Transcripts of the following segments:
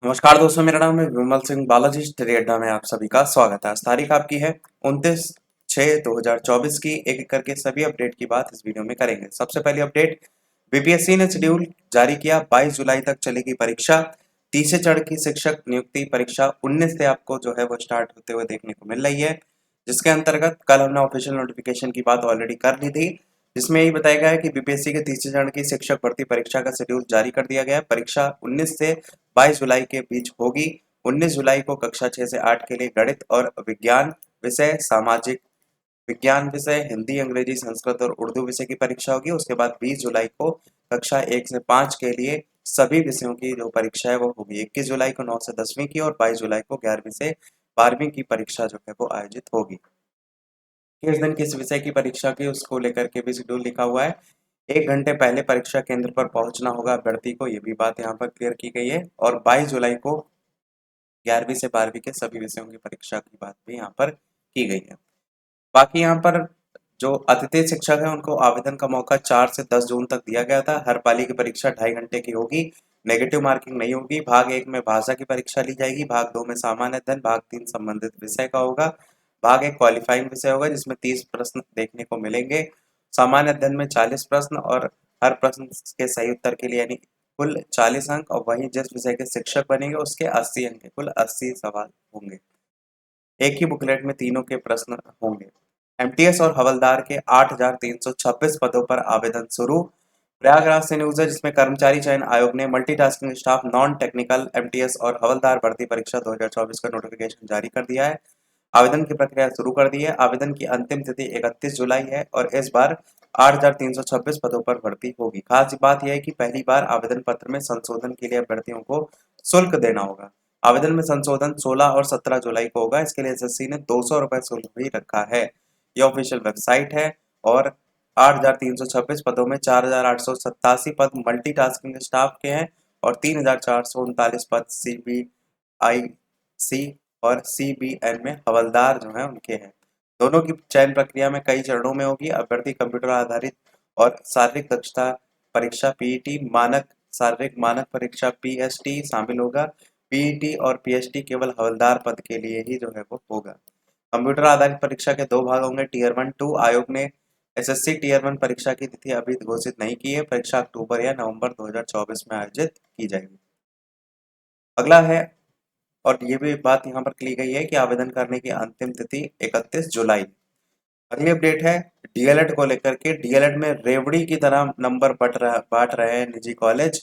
नमस्कार दोस्तों, मेरा नाम है विमल सिंह बालाजी। स्टडी अड्डा में आप सभी का स्वागत है। आज तारीख आपकी है 29/6/2024 की। एक एक करके सभी अपडेट की बात इस वीडियो में करेंगे। सबसे पहली अपडेट, बीपीएससी ने शेड्यूल जारी किया। 22 जुलाई तक चलेगी परीक्षा। तीसरे चरण की शिक्षक नियुक्ति परीक्षा 19 से आपको जो है वो स्टार्ट होते हुए देखने को मिल रही है, जिसके अंतर्गत कल हमने ऑफिशियल नोटिफिकेशन की बात ऑलरेडी कर ली थी, जिसमें यही बताया गया है कि बीपीएससी के तीसरे चरण की शिक्षक भर्ती परीक्षा का शेड्यूल जारी कर दिया गया है। परीक्षा 19 से 22 जुलाई के बीच होगी। 19 जुलाई को कक्षा 6 से 8 के लिए गणित और विज्ञान विषय, सामाजिक विज्ञान विषय, हिंदी, अंग्रेजी, संस्कृत और उर्दू विषय की परीक्षा होगी। उसके बाद 20 जुलाई को कक्षा 1 से 5 के लिए सभी विषयों की जो परीक्षा है वो होगी। 21 जुलाई को 9 से 10वीं की और 22 जुलाई को 11वीं से 12वीं की परीक्षा जो है वो आयोजित होगी। किस दिन किस विषय की परीक्षा की उसको लेकर के भी शेड्यूल लिखा हुआ है। 1 घंटे पहले परीक्षा केंद्र पर पहुंचना होगा अभ्यर्थी को, ये भी बात यहाँ पर क्लियर की गई है। और 22 जुलाई को 11वीं से 12वीं के सभी विषयों की परीक्षा की बात भी यहाँ पर की गई है। बाकी यहाँ पर जो अतिथि शिक्षक है उनको आवेदन का मौका 4 से 10 जून तक दिया गया था। हर पाली की परीक्षा 2.5 घंटे की होगी। नेगेटिव मार्किंग नहीं होगी। भाग 1 में भाषा की परीक्षा ली जाएगी। भाग 2 में सामान्य अध्ययन, भाग 3 संबंधित विषय का होगा। भाग 1 क्वालिफाइंग विषय होगा जिसमें 30 प्रश्न देखने को मिलेंगे। सामान्य अध्ययन में 40 प्रश्न और हर प्रश्न के सही उत्तर के लिए यानी कुल 40 अंक, और वहीं जिस विषय के शिक्षक बनेंगे उसके 80 अंक के कुल 80 सवाल होंगे। एक ही बुकलेट में तीनों के प्रश्न होंगे। एमटीएस और हवलदार के 8,326 पदों पर आवेदन शुरू। प्रयागराज से न्यूज है, जिसमें कर्मचारी चयन आयोग ने multitasking staff non technical MTS और हवलदार भर्ती परीक्षा 2024 का नोटिफिकेशन जारी कर दिया है। आवेदन की प्रक्रिया शुरू कर दी है। आवेदन की अंतिम तिथि 31 जुलाई है और इस बार 8,326 पदों पर भर्ती होगी। खास बात यह है कि पहली बार आवेदन पत्र में संशोधन के लिए अभ्यर्थियों को शुल्क देना होगा। आवेदन में संशोधन 16 और 17 जुलाई को होगा। इसके लिए एसएससी ने 200 रुपए शुल्क भी रखा है। यह ऑफिशियल वेबसाइट है। और 8,326 पदों में 4,887 पद मल्टीटास्किंग स्टाफ के हैं और 3,439 पद सीबीआईसी और सीबीएन में हवलदार जो है उनके हैं। दोनों की चयन प्रक्रिया में कई चरणों में होगी। अभ्यर्थी कंप्यूटर आधारित और शारीरिक दक्षता परीक्षा पीईटी, मानक शारीरिक मानक परीक्षा पीएसटी शामिल होगा। पीईटी और पीएसटी केवल हवलदार पद के लिए ही जो है वो होगा। कंप्यूटर आधारित परीक्षा के दो भाग होंगे, टीयर 1-2। आयोग ने एसएससी टीयर 1 परीक्षा की तिथि अभी घोषित नहीं की है। परीक्षा अक्टूबर या नवंबर 2024 में आयोजित की जाएगी। अगला है, और ये भी बात यहाँ पर की गई है कि आवेदन करने की अंतिम तिथि 31 जुलाई। अगली अपडेट है डीएलएड को लेकर के। डीएलएड में रेवड़ी की तरह नंबर बांट रहे हैं निजी कॉलेज।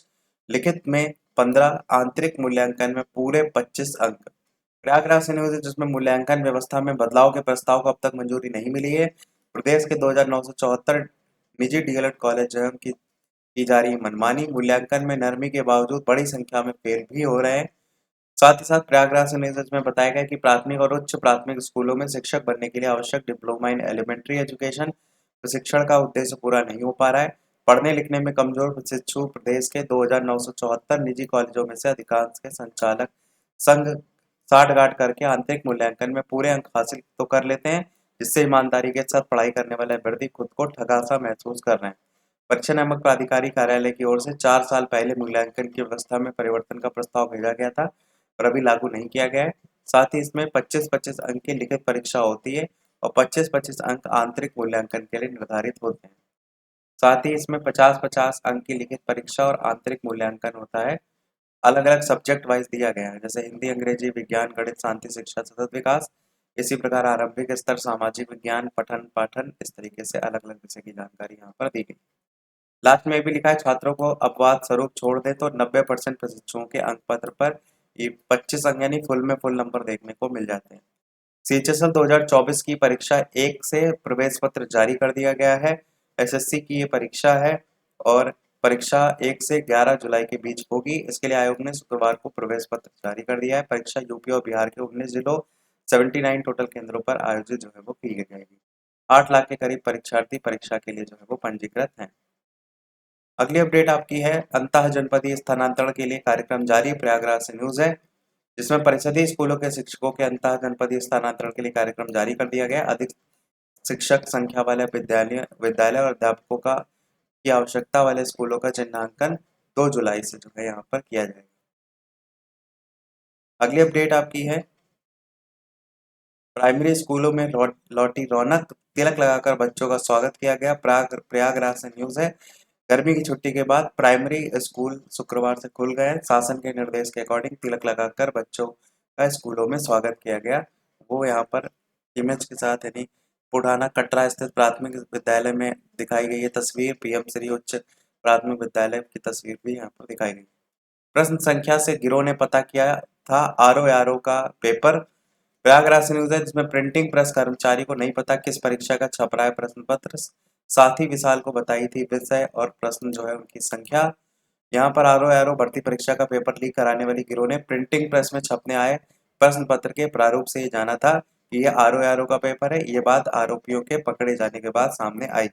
लिखित में 15, आंतरिक मूल्यांकन में पूरे 25 अंक। प्रयागराज से न्यूज है, जिसमें मूल्यांकन व्यवस्था में बदलाव के प्रस्ताव को अब तक मंजूरी नहीं मिली है। प्रदेश के 2,974 निजी डीएलएड कॉलेज जो है उनकी की जा रही है मनमानी। मूल्यांकन में नरमी के बावजूद बड़ी संख्या में फेल भी हो रहे हैं। साथ ही साथ प्रयागराज से न्यूज में बताया गया कि प्राथमिक और उच्च प्राथमिक स्कूलों में शिक्षक बनने के लिए आवश्यक डिप्लोमा इन एलिमेंट्री एजुकेशन प्रशिक्षण का उद्देश्य पूरा नहीं हो पा रहा है। पढ़ने लिखने में कमजोर प्रशिक्षु प्रदेश के 2,974 निजी कॉलेजों में से अधिकांश के संचालक संघ साठगांठ करके आंतरिक मूल्यांकन में पूरे अंक हासिल तो कर लेते हैं, जिससे ईमानदारी के साथ पढ़ाई करने वाले अभ्यर्थी खुद को ठगा सा महसूस कर रहे हैं। परीक्षा नियामक प्राधिकारी कार्यालय की ओर से 4 साल पहले मूल्यांकन की व्यवस्था में परिवर्तन का प्रस्ताव भेजा गया था और अभी लागू नहीं किया गया है। साथ ही इसमें 25-25 अंक की लिखित परीक्षा होती है और 25-25 अंक आंतरिक मूल्यांकन के लिए निर्धारित होते हैं। साथ ही इसमें 50-50 अंक की लिखित परीक्षा और आंतरिक मूल्यांकन होता है। अलग अलग सब्जेक्ट वाइज दिया गया है, जैसे हिंदी, अंग्रेजी, विज्ञान, गणित, शांति, शिक्षा, सतत विकास। इसी प्रकार आरंभिक स्तर सामाजिक विज्ञान, पठन पाठन, इस तरीके से अलग अलग विषय की जानकारी यहाँ पर दी गई। लास्ट में भी लिखा है, छात्रों को अपवाद स्वरूप छोड़ दे तो 90% प्रशिक्षुओं के अंक पत्र पर ये 25 अंक यानी फुल में फुल नंबर देखने को मिल जाते हैं। सीएचएसएल 2024 की परीक्षा 1 से प्रवेश पत्र जारी कर दिया गया है। एसएससी की ये परीक्षा है और परीक्षा 1 से 11 जुलाई के बीच होगी। इसके लिए आयोग ने शुक्रवार को प्रवेश पत्र जारी कर दिया है। परीक्षा यूपी और बिहार के 19 जिलों 79 टोटल केंद्रों पर आयोजित जो है वो की जाएगी। 8 लाख के करीब परीक्षार्थी परीक्षा के लिए जो है वो पंजीकृत हैं। अगली अपडेट आपकी है, अंतः जनपदीय स्थानांतरण के लिए कार्यक्रम जारी। प्रयागराज से न्यूज है, जिसमें परिषदीय स्कूलों के शिक्षकों के अंतः जनपदीय स्थानांतरण के लिए कार्यक्रम जारी कर दिया गया। अधिक शिक्षक संख्या वाले विद्यालय विद्यालय और अध्यापकों का की आवश्यकता वाले स्कूलों का चिन्हांकन 2 जुलाई से जो है यहाँ पर किया जाएगा। अगली अपडेट आपकी है, प्राइमरी स्कूलों में लौटी रौनक, तिलक लगाकर बच्चों का स्वागत किया गया। प्रयागराज से न्यूज है। गर्मी की छुट्टी के बाद प्राइमरी स्कूल शुक्रवार से खुल गए। शासन के निर्देश के अकॉर्डिंग तिलक लगाकर बच्चों का स्कूलों में स्वागत किया गया। वो यहाँ पर इमेज के साथ यानी बुढ़ाना कटरा स्थित प्राथमिक विद्यालय में दिखाई गई है तस्वीर। पीएम श्री उच्च प्राथमिक विद्यालय की तस्वीर भी यहाँ पर दिखाई गई। प्रश्न संख्या से गिरोह ने पता किया था आरओ का पेपर। प्रयागराज से न्यूज है, जिसमें प्रिंटिंग प्रेस कर्मचारी को नहीं पता किस परीक्षा का छप रहा है प्रश्न पत्र। साथ ही विशाल को बताई थी विषय और प्रश्न जो है उनकी संख्या। यहाँ पर आरओ भर्ती परीक्षा का पेपर लीक कराने वाली गिरोह ने प्रिंटिंग प्रेस में छपने आए प्रश्न पत्र के प्रारूप से ये जाना था कि ये आरओ का पेपर है। ये बात आरोपियों के पकड़े जाने के बाद सामने आई।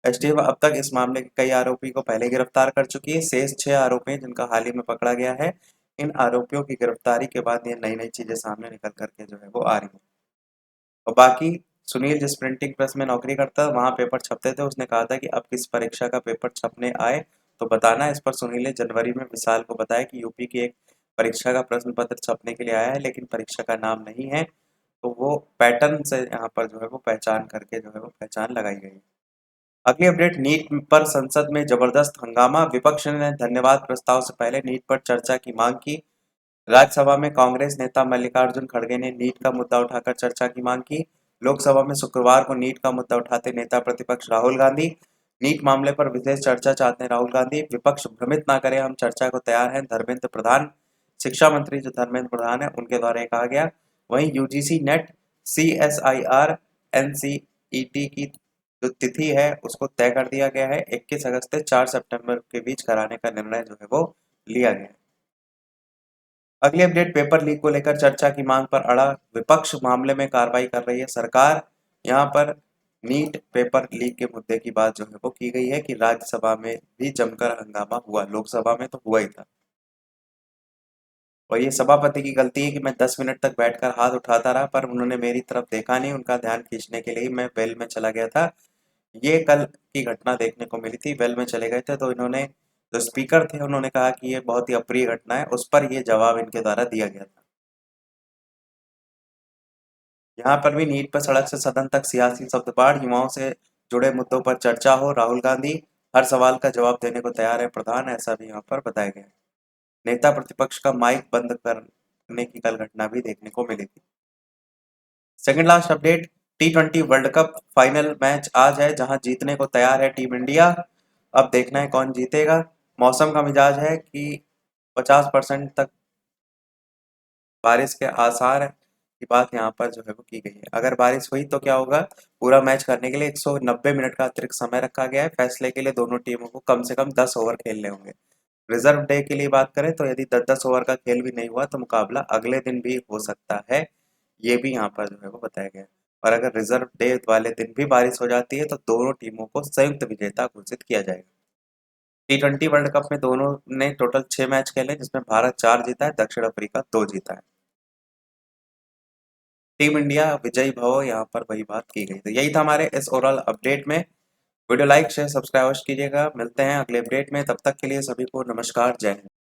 एसटीएफ अब तक इस मामले के कई आरोपी को पहले गिरफ्तार कर चुकी है। शेष 6 आरोपी हैं जिनका हाल ही में पकड़ा गया है। इन आरोपियों की गिरफ्तारी के बाद ये नई नई चीजें सामने निकल करके जो है वो आ रही है। और बाकी सुनील जिस प्रिंटिंग प्रेस में नौकरी करता वहां पेपर छपते थे, उसने कहा था कि अब किस परीक्षा का पेपर छपने आए तो बताना। इस पर सुनील ने जनवरी में विशाल को बताया कि यूपी की एक परीक्षा का प्रश्न पत्र छपने के लिए आया है, लेकिन परीक्षा का नाम नहीं है। तो वो पैटर्न से यहाँ पर जो है वो पहचान करके जो है वो पहचान लगाई गई। अगली अपडेट, नीट पर संसद में जबरदस्त हंगामा। विपक्ष ने धन्यवाद प्रस्ताव से पहले नीट पर चर्चा की मांग की। राज्यसभा में कांग्रेस नेता मल्लिकार्जुन खड़गे ने नीट का मुद्दा उठाकर चर्चा की मांग की। लोकसभा में शुक्रवार को नीट का मुद्दा उठाते नेता प्रतिपक्ष राहुल गांधी नीट मामले पर विशेष चर्चा चाहते हैं। राहुल गांधी, विपक्ष भ्रमित ना करे, हम चर्चा को तैयार हैं। धर्मेंद्र प्रधान, शिक्षा मंत्री जो धर्मेंद्र प्रधान है उनके द्वारा ये कहा गया। वहीं यूजीसी नेट, सीएसआईआर, एनसीईटी की जो तिथि है उसको तय कर दिया गया है। 21 अगस्त से 4 सितंबर के बीच कराने का निर्णय जो है वो लिया गया है। अगली अपडेट, पेपर लीक को लेकर चर्चा की मांग पर अड़ा विपक्ष, मामले में कार्रवाई कर रही है सरकार। यहाँ पर नीट पेपर लीक के मुद्दे की बात जो है वो की गई है कि राज्यसभा में भी जमकर हंगामा हुआ, लोकसभा में तो हुआ ही था। और ये सभापति की गलती है कि मैं 10 मिनट तक बैठकर हाथ उठाता रहा, पर उन्होंने मेरी तरफ देखा नहीं। उनका ध्यान खींचने के लिए मैं वेल में चला गया था। ये कल की घटना देखने को मिली थी। वेल में चले गए थे तो इन्होंने, जो स्पीकर थे, उन्होंने कहा कि ये बहुत ही अप्रिय घटना है। उस पर ये जवाब इनके द्वारा दिया गया था। यहाँ पर भी नीट पर सड़क से सदन तक सियासी शब्दपाठ, युवाओं से जुड़े मुद्दों पर चर्चा हो। राहुल गांधी, हर सवाल का जवाब देने को तैयार है प्रधान, ऐसा भी यहाँ पर बताया गया है। नेता प्रतिपक्ष का माइक बंद करने की कल घटना भी देखने को मिली थी। Second last update, T20 world cup final match आज है, जहां जीतने को तैयार है टीम इंडिया। अब देखना है कौन जीतेगा। मौसम का मिजाज है कि 50% तक बारिश के आसार की बात यहाँ पर जो है वो की गई है। अगर बारिश हुई तो क्या होगा, पूरा मैच करने के लिए 190 मिनट का अतिरिक्त समय रखा गया है। फैसले के लिए दोनों टीमों को कम से कम 10 ओवर खेलने होंगे। रिजर्व डे के लिए बात करें तो यदि 10-10 ओवर का खेल भी नहीं हुआ तो मुकाबला अगले दिन भी हो सकता है। ये भी यहाँ पर जो है वो बताया गया है। और अगर रिजर्व डे वाले दिन भी बारिश हो जाती है तो दोनों टीमों को संयुक्त विजेता घोषित किया जाएगा। T20 वर्ल्ड कप में दोनों ने टोटल 6 मैच खेले, जिसमें भारत 4 जीता है, दक्षिण अफ्रीका 2 जीता है। टीम इंडिया विजयी भव, यहाँ पर वही बात की गई। तो यही था हमारे इस ओवरऑल अपडेट में। वीडियो लाइक शेयर सब्सक्राइब कीजिएगा। मिलते हैं अगले अपडेट में, तब तक के लिए सभी को नमस्कार, जय हिंद।